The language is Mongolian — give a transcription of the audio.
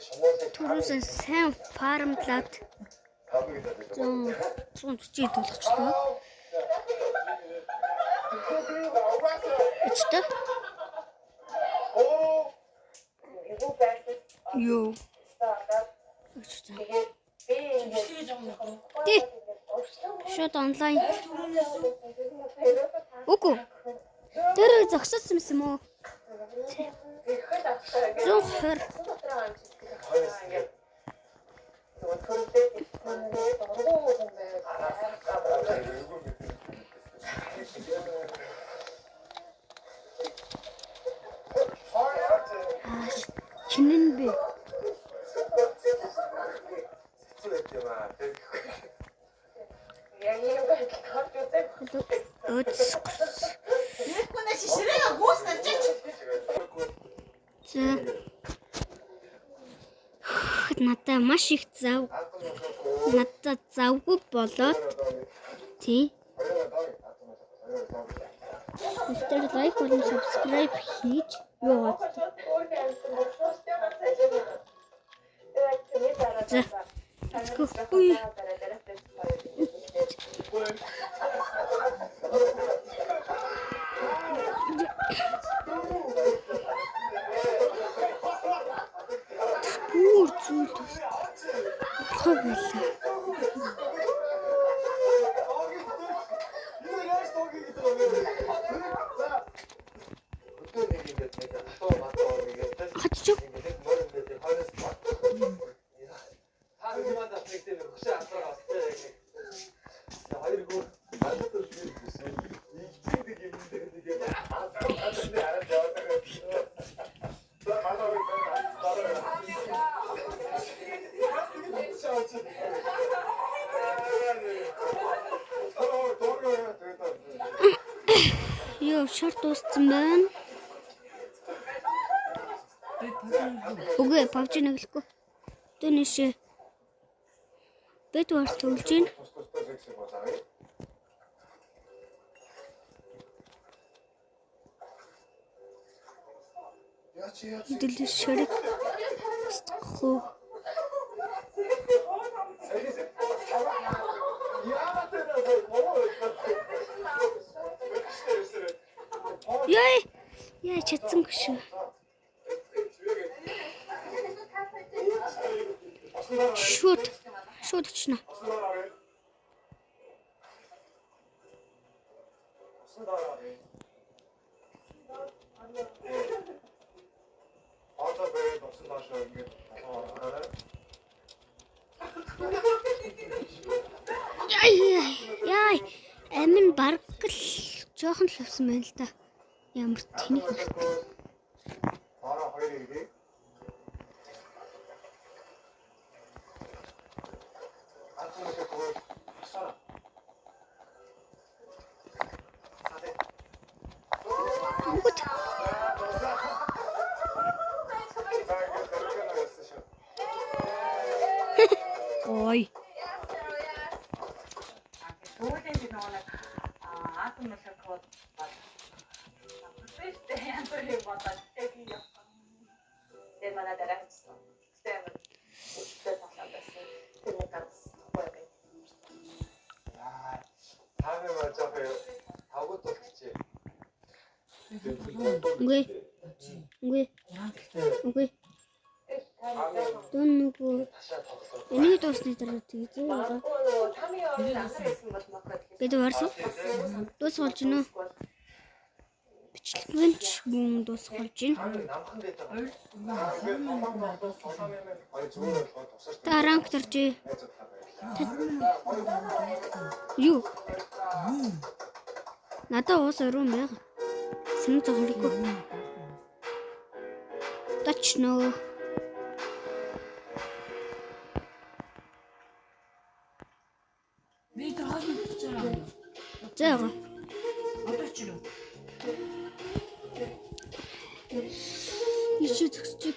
Түрүүсээ сайн фармлаад 140 болгочлоо. Ичтэй. Юу. Тэ. Шот онлайн. Үгүй. Тэр зогсоцсон юм уу? 120. Чинэн бэ? Надаа маш их надад завгүй болоод тий. Тэр лайк болон subscribe хийж яваад. За. Үгүй. Ёо, шорт дууссан байна. Үгүй, PUBG нэглэхгүй. Тэнэшээ. Бэт варс төлж гин. Дэлгэр шарик. Хөө. Яа чадсангүй шүү. Шууд очно. Яй. Амин бараг л жоохон л авсан байна л да. Ямар тэнийг ой. Үгүй. Дөнөгүй. Энийг дуусны дараа тэгзээ. Бид варсан. Дуусгаж гинэ. Бичлэгч мөн дуусгаж гин. Та ранг тарчи. Юу? Надаа уус өрөө мэг. Сэнэ зогсохгүй. Точно. Зэга. Ичи зогсчих.